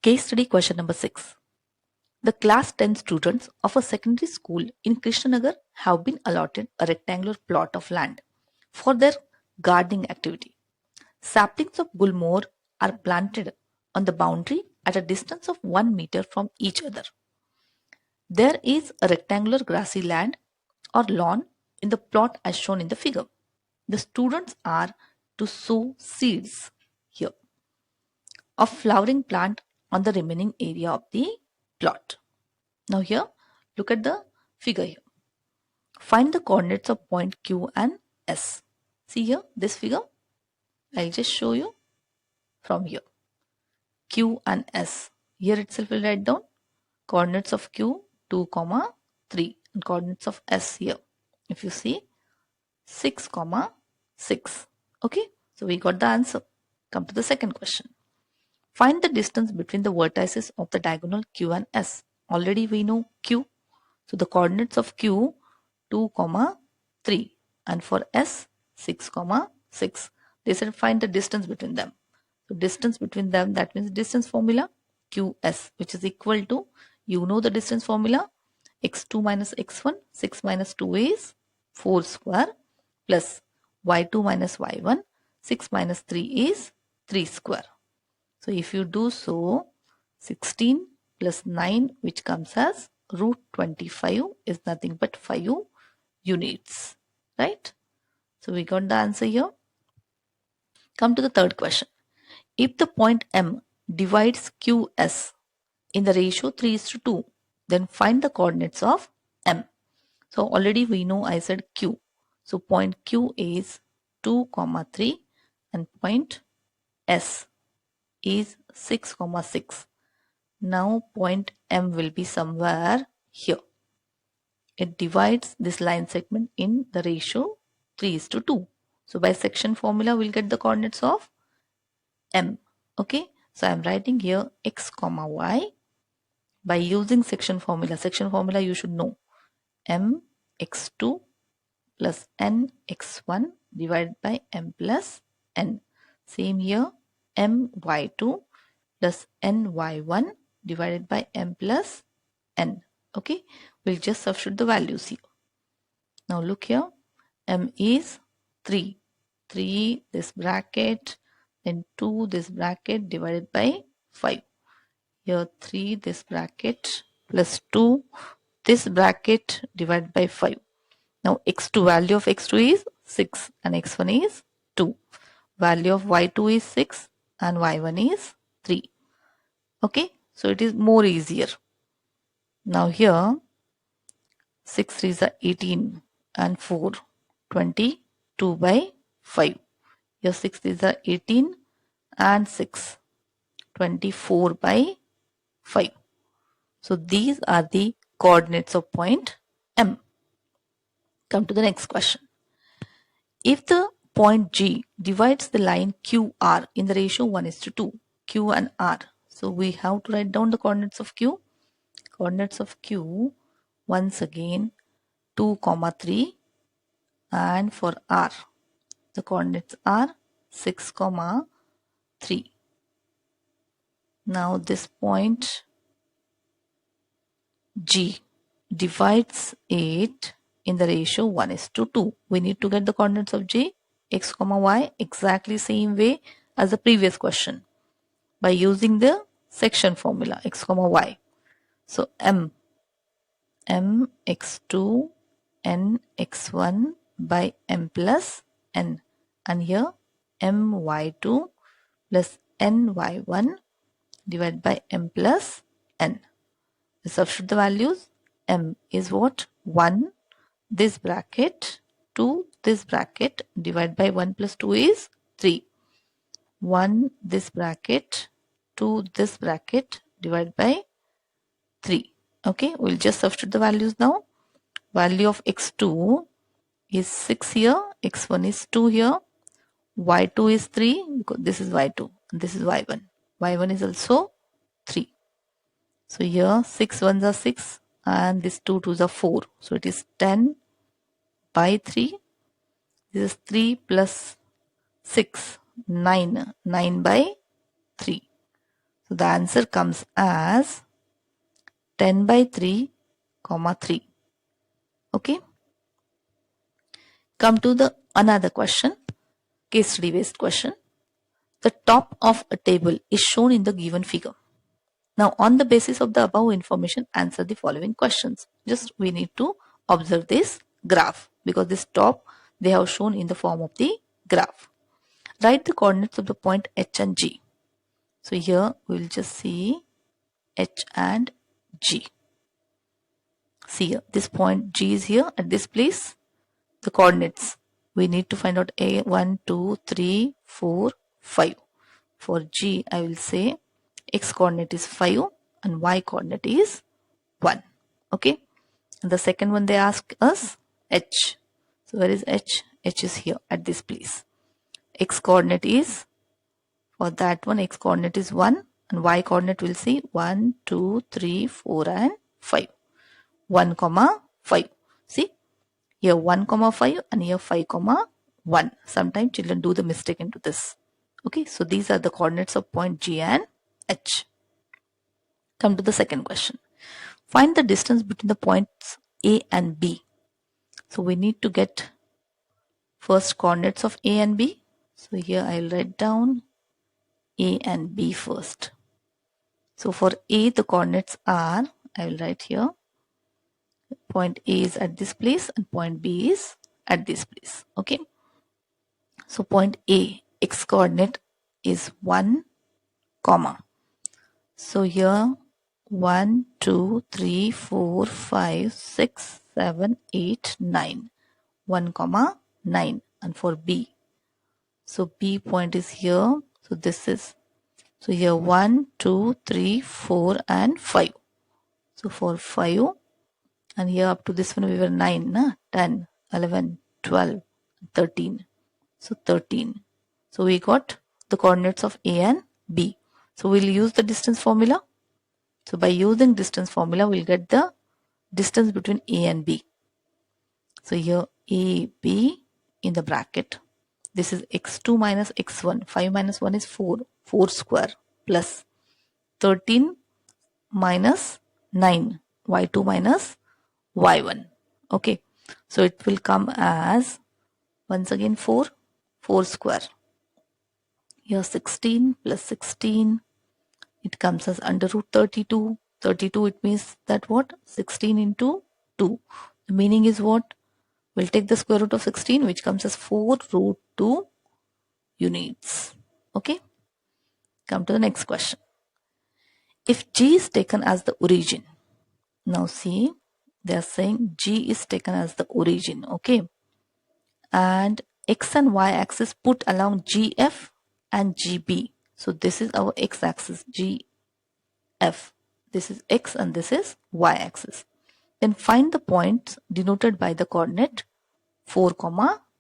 Case study question number 6. The class 10 students of a secondary school in Krishnanagar have been allotted a rectangular plot of land for their gardening activity. Saplings of gulmohar are planted on the boundary at a distance of 1 meter from each other. There is a rectangular grassy land or lawn in the plot as shown in the figure. The students are to sow seeds here of flowering plant on the remaining area of the plot. Now here, look at the figure here. Find the coordinates of point Q and S. See here, this figure. I'll just show you from here. Q and S. Here itself will write down coordinates of Q 2, 3 and coordinates of S here. If you see 6, 6. Okay, so we got the answer. Come to the second question. Find the distance between the vertices of the diagonal Q and S. Already we know Q. So the coordinates of Q 2, 3 and for S 6, 6. They said find the distance between them. So distance between them, that means distance formula QS, which is equal to, you know the distance formula, x2 minus x1, 6 minus 2 is 4 square, plus y2 minus y1, 6 minus 3 is 3 square. So if you do so, 16 plus 9, which comes as root 25, is nothing but 5 units, right? So we got the answer here. Come to the third question. If the point M divides QS in the ratio 3:2, then find the coordinates of M. So already we know I said Q. So point Q is 2, 3 and point S is 6, 6. Now point M will be somewhere here. It divides this line segment in the ratio 3:2. So by section formula we'll get the coordinates of M. Okay, so I'm writing here x, y by using section formula. Section formula you should know. M x2 plus n x1 divided by m plus n. Same here, m y2 plus n y1 divided by m plus n. Okay, we'll just substitute the values here. Now look here, m is 3. 3 this bracket, then 2 this bracket divided by 5. Here 3 this bracket plus 2 this bracket divided by 5. Now x2, value of x2 is 6 and x1 is 2. Value of y2 is 6 and y1 is 3. Okay, so it is more easier. Now here 6 3s are 18 and 4 22 by 5. Here 6 3s are 18 and 6 24 by 5. So these are the coordinates of point M. Come to the next question. If the point G divides the line QR in the ratio 1:2, Q and R. So we have to write down the coordinates of Q. Coordinates of Q once again 2, 3 and for R the coordinates are 6, 3. Now this point G divides it in the ratio 1:2. We need to get the coordinates of G, x, y, exactly same way as the previous question by using the section formula x, y. So m x2 n x1 by m plus n, and here m y2 plus n y1 divided by m plus n. Substitute the values. M is what? 1 this bracket, 2 this bracket, divided by 1 plus 2 is 3. 1 this bracket, 2 this bracket, divided by 3. Okay, we'll just substitute the values now. Value of x2 is 6 here, x1 is 2 here, y2 is 3 because this is y2 and this is y1. y1 is also 3. So here 6 1s are 6 and this 2 2s are 4. So it is 10 by 3. This is 3 plus 6, 9. 9 by 3. So So the answer comes as 10 by 3, 3. Okay. Come to the another question, case study based question. The top of a table is shown in the given figure. Now, on the basis of the above information, answer the following questions. Just we need to observe this graph because this top they have shown in the form of the graph. Write the coordinates of the point H and G. So here we will just see H and G. See here, this point G is here at this place. The coordinates we need to find out A 1, 2, 3, 4, 5. For G, I will say X coordinate is 5 and Y coordinate is 1. Okay. And the second one they ask us H. So where is H? H is here at this place. X coordinate is, for that one, X coordinate is 1 and Y coordinate will see 1, 2, 3, 4 and 5. 1, 5. See here 1, 5 and here 5, 1. Sometimes children do the mistake into this. Okay, so these are the coordinates of point G and H. Come to the second question. Find the distance between the points A and B. So we need to get first coordinates of A and B. So here I'll write down A and B first. So for A, the coordinates are, I will write here, point A is at this place and point B is at this place. Okay. So point A, X coordinate is 1, comma. So here 1, 2, 3, 4, 5, 6, 7, 8, 9. 1, 9. And for B. So B point is here. So this is, so here 1, 2, 3, 4 and 5. So for 5 and here up to this one we were 9, 10, 11, 12, 13. So 13. So we got the coordinates of A and B. So we'll use the distance formula. So by using distance formula, we'll get the distance between A and B. So here A, B in the bracket. This is x2 minus x1. 5 minus 1 is 4. 4 square plus 13 minus 9. y2 minus y1. Okay. So it will come as, once again 4. 4 square. Here 16 plus 16. It comes as under root 32. 32, it means that what? 16 into 2. The meaning is what? We'll take the square root of 16, which comes as 4 root 2 units. Okay. Come to the next question. If G is taken as the origin. Now see, they are saying G is taken as the origin. Okay. And X and Y axis put along GF and GB. So this is our X axis, GF. This is X and this is Y axis. Then find the points denoted by the coordinate 4,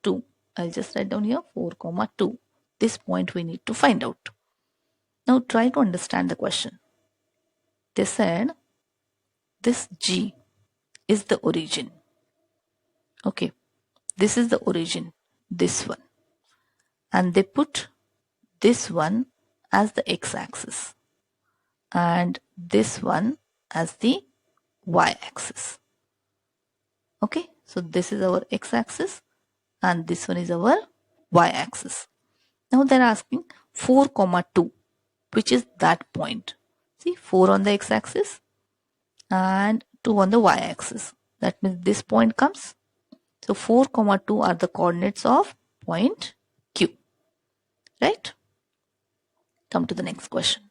2. I'll just write down here 4, 2. This point we need to find out. Now try to understand the question. They said this G is the origin. Okay. This is the origin. This one. And they put this one as the x-axis and this one as the y-axis. Okay, so this is our x-axis and this one is our y-axis. Now they're asking 4, 2, which is that point. See, 4 on the x-axis and 2 on the y-axis. That means this point comes. So 4, 2 are the coordinates of point Q. Right? Come to the next question.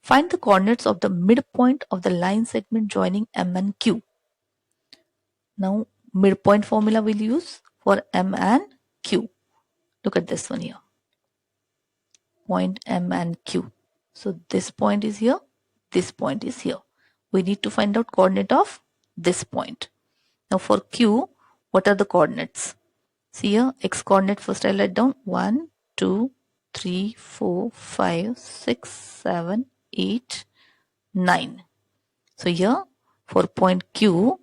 Find the coordinates of the midpoint of the line segment joining M and Q. Now, midpoint formula we'll use for M and Q. Look at this one here. Point M and Q. So this point is here. This point is here. We need to find out coordinate of this point. Now for Q, what are the coordinates? See here, X coordinate first I'll write down 1, 2, 3, 4, 5, 6, 7, 8, 9. So here for point Q,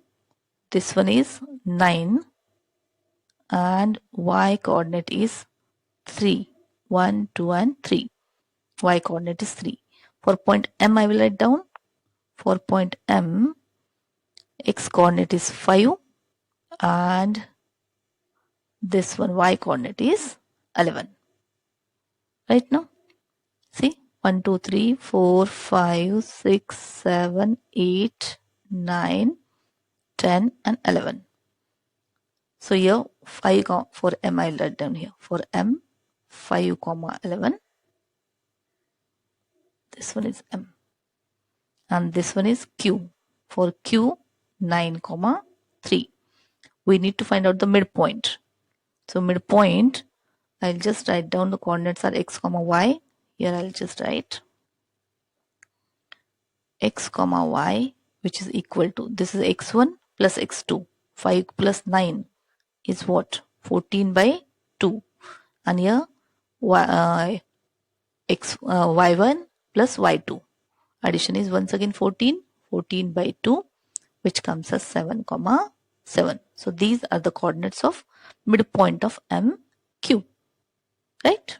this one is 9 and Y coordinate is 3. 1, 2 and 3. Y coordinate is 3. For point M, I will write down. For point M, x coordinate is 5 and this one y coordinate is 11. Right now, see 1, 2, 3, 4, 5, 6, 7, 8, 9, 10 and 11. So here 5 for M I will write down here. For M 5, 11. This one is M. And this one is Q. For Q 9, 3. We need to find out the midpoint. So midpoint, I'll just write down the coordinates are x, y. Here I'll just write x, y, which is equal to, this is x1 plus x2. 5 plus 9 is what? 14 by 2. And here y1 plus y2. Addition is once again 14. 14 by 2, which comes as 7, 7. So these are the coordinates of midpoint of MQ. Right?